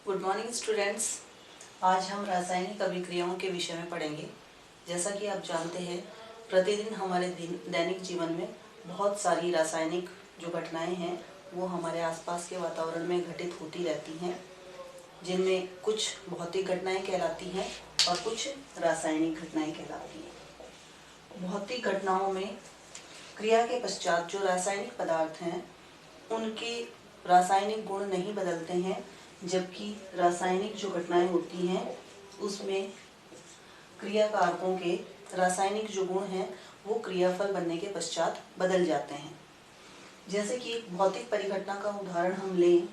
Good morning students. आज हम रासायनिक अभिक्रियाओं के विषय में पढ़ेंगे। जैसा कि आप जानते हैं, प्रतिदिन हमारे दैनिक जीवन में बहुत सारी रासायनिक जो घटनाएं हैं वो हमारे आसपास के वातावरण में घटित होती रहती हैं, जिनमें कुछ भौतिक घटनाएं कहलाती हैं और कुछ रासायनिक घटनाएं कहलाती हैं। भौतिक घटनाओं में क्रिया के पश्चात जो रासायनिक पदार्थ हैं उनके रासायनिक गुण नहीं बदलते हैं, जबकि रासायनिक जो घटनाएं होती हैं उसमें क्रिया कारकों के रासायनिक जो गुण हैं वो क्रियाफल बनने के पश्चात बदल जाते हैं। जैसे कि एक भौतिक परिघटना का उदाहरण हम लें,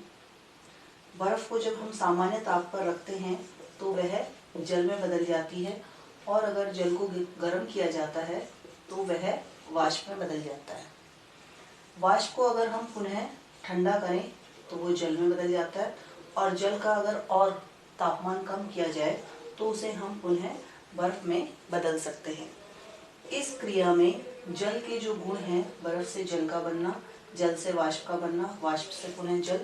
बर्फ को जब हम सामान्य ताप पर रखते हैं तो वह जल में बदल जाती है, और अगर जल को गर्म किया जाता है तो वह वाष्प में बदल जाता है। वाष्प को अगर हम पुनः ठंडा करें तो वो जल में बदल जाता है, और जल का अगर और तापमान कम किया जाए तो उसे हम पुनः बर्फ में बदल सकते हैं। इस क्रिया में जल के जो गुण हैं, बर्फ से जल का बनना, जल से वाष्प का बनना, वाष्प से पुनः जल,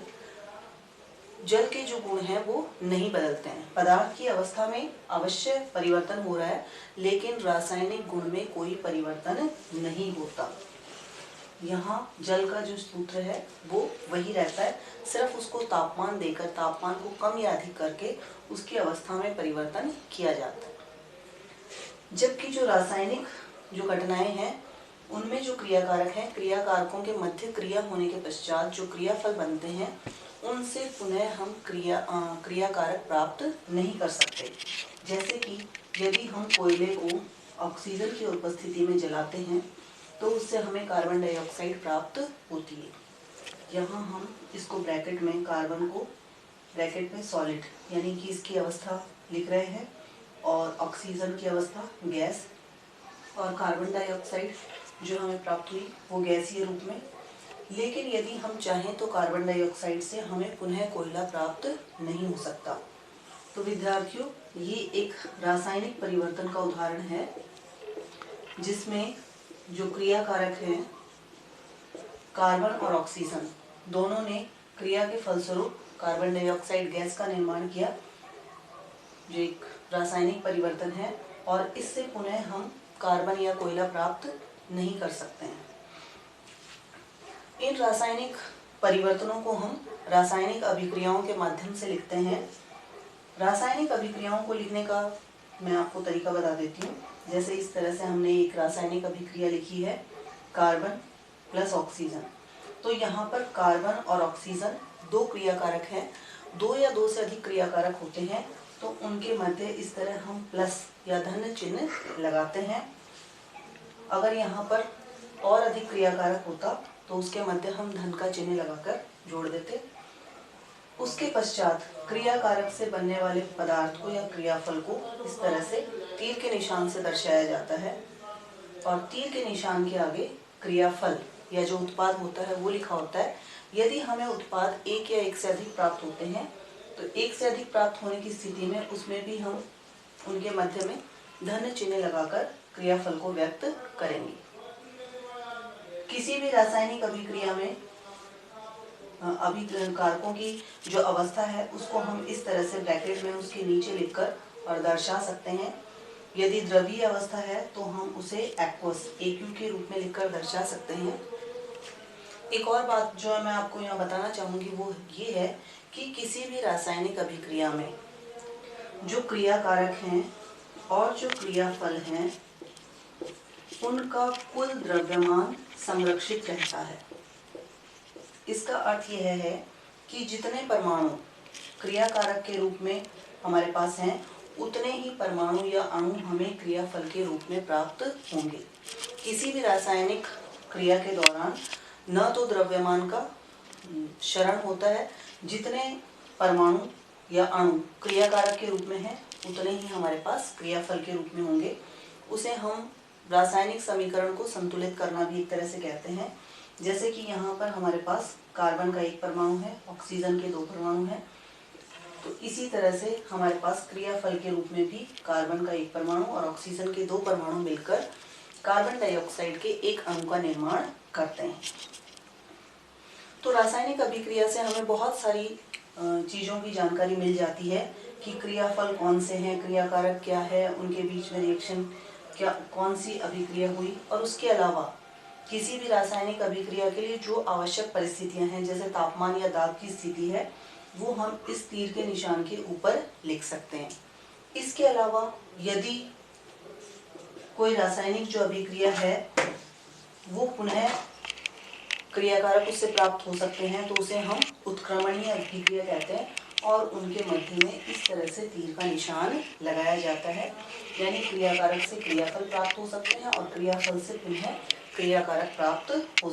जल के जो गुण हैं वो नहीं बदलते हैं। पदार्थ की अवस्था में अवश्य परिवर्तन हो रहा है, लेकिन रासायनिक गुण में कोई परिवर्तन नहीं होता। यहाँ जल का जो सूत्र है वो वही रहता है, सिर्फ उसको तापमान देकर, तापमान को कम या अधिक करके उसकी अवस्था में परिवर्तन किया जाता है। जबकि जो रासायनिक जो घटनाएं हैं उनमें जो क्रियाकारक हैं, क्रियाकारकों के मध्य क्रिया होने के पश्चात जो क्रियाफल बनते हैं उनसे पुनः हम क्रियाकारक प्राप्त नहीं कर सकते। जैसे कि यदि हम कोयले को ऑक्सीजन की उपस्थिति में जलाते हैं तो उससे हमें कार्बन डाइऑक्साइड प्राप्त होती है। यहाँ हम इसको ब्रैकेट में, कार्बन को ब्रैकेट में सॉलिड यानी कि इसकी अवस्था लिख रहे हैं, और ऑक्सीजन की अवस्था गैस, और कार्बन डाइऑक्साइड जो हमें प्राप्त हुई वो गैसीय रूप में। लेकिन यदि हम चाहें तो कार्बन डाइऑक्साइड से हमें पुनः कोयला प्राप्त नहीं हो सकता। तो विद्यार्थियों, ये एक रासायनिक परिवर्तन का उदाहरण है जिसमें जो क्रिया कारक हैं कार्बन और ऑक्सीजन दोनों ने क्रिया के फलस्वरूप कार्बन डाइऑक्साइड गैस का निर्माण किया, जो एक रासायनिक परिवर्तन है, और इससे पुनः हम कार्बन या कोयला प्राप्त नहीं कर सकते हैं। इन रासायनिक परिवर्तनों को हम रासायनिक अभिक्रियाओं के माध्यम से लिखते हैं। रासायनिक अभिक्रियाओं को लिखने का मैं आपको तरीका बता देती हूँ। जैसे इस तरह से हमने एक रासायनिक अभिक्रिया लिखी है, कार्बन प्लस ऑक्सीजन। तो यहाँ पर कार्बन और ऑक्सीजन दो क्रियाकारक हैं, दो या दो से अधिक क्रियाकारक होते हैं तो उनके मध्य इस तरह हम प्लस या धन चिन्ह लगाते हैं। अगर यहाँ पर और अधिक क्रियाकारक होता तो उसके मध्य हम धन का चिन्ह लगाकर जोड़ देते। उसके पश्चात क्रियाकारक से बनने वाले पदार्थ को या क्रियाफल को इस तरह से तीर के निशान से दर्शाया जाता है, और तीर के निशान के आगे क्रियाफल या जो उत्पाद होता है वो लिखा होता है। यदि हमें उत्पाद एक या एक से अधिक प्राप्त होते हैं तो एक से अधिक प्राप्त होने की स्थिति में उसमें भी हम उनके मध्य में धन चिन्ह लगाकर क्रियाफल को व्यक्त करेंगे। किसी भी रासायनिक अभिक्रिया में अभिकारकों की जो अवस्था है उसको हम इस तरह से ब्रैकेट में उसके नीचे लिखकर और दर्शा सकते हैं। यदि द्रवीय अवस्था है तो हम उसे एक्वस AQ के रूप में लिखकर दर्शा सकते हैं। एक और बात जो मैं आपको यहाँ बताना चाहूँगी वो ये है कि किसी भी रासायनिक अभिक्रिया में जो क्रियाकारक हैं और जो क्रियाफल हैं उनका कुल द्रव्यमान संरक्षित रहता है। इसका अर्थ यह है कि जितने परमाणु क्रियाकारक के रूप में हमारे पास हैं उतने ही परमाणु या अणु हमें क्रियाफल के रूप में प्राप्त होंगे। किसी भी रासायनिक क्रिया के दौरान न तो द्रव्यमान का क्षरण होता है, जितने परमाणु या अणु क्रियाकारक के रूप में हैं उतने ही हमारे पास क्रियाफल के रूप में होंगे। उसे हम रासायनिक समीकरण को संतुलित करना भी एक तरह से कहते हैं। जैसे कि यहाँ पर हमारे पास कार्बन का एक परमाणु है, ऑक्सीजन के दो परमाणु हैं, तो इसी तरह से हमारे पास क्रियाफल के रूप में भी कार्बन का एक परमाणु और ऑक्सीजन के दो परमाणु मिलकर कार्बन डाइऑक्साइड के एक अणु का निर्माण करते हैं। तो रासायनिक अभिक्रिया से हमें बहुत सारी चीज़ों की जानकारी मिल जाती है कि क्रियाफल कौन से हैं, क्रियाकारक क्या है, उनके बीच में रिएक्शन क्या, कौन सी अभिक्रिया हुई। और उसके अलावा किसी भी रासायनिक अभिक्रिया के लिए जो आवश्यक परिस्थितियां हैं, जैसे तापमान या दाब की स्थिति है, वो हम इस तीर के निशान के ऊपर लिख सकते हैं। इसके अलावा यदि कोई रासायनिक जो अभिक्रिया है वो पुनः क्रियाकारक उससे प्राप्त हो सकते हैं, तो उसे हम उत्क्रमणीय अभिक्रिया कहते हैं और उनके मध्य में इस तरह से तीर का निशान लगाया जाता है। यानी क्रियाकारक से क्रियाफल प्राप्त हो सकते हैं और क्रियाफल से पुनः क्रियाकारक प्राप्त हो सकते हैं।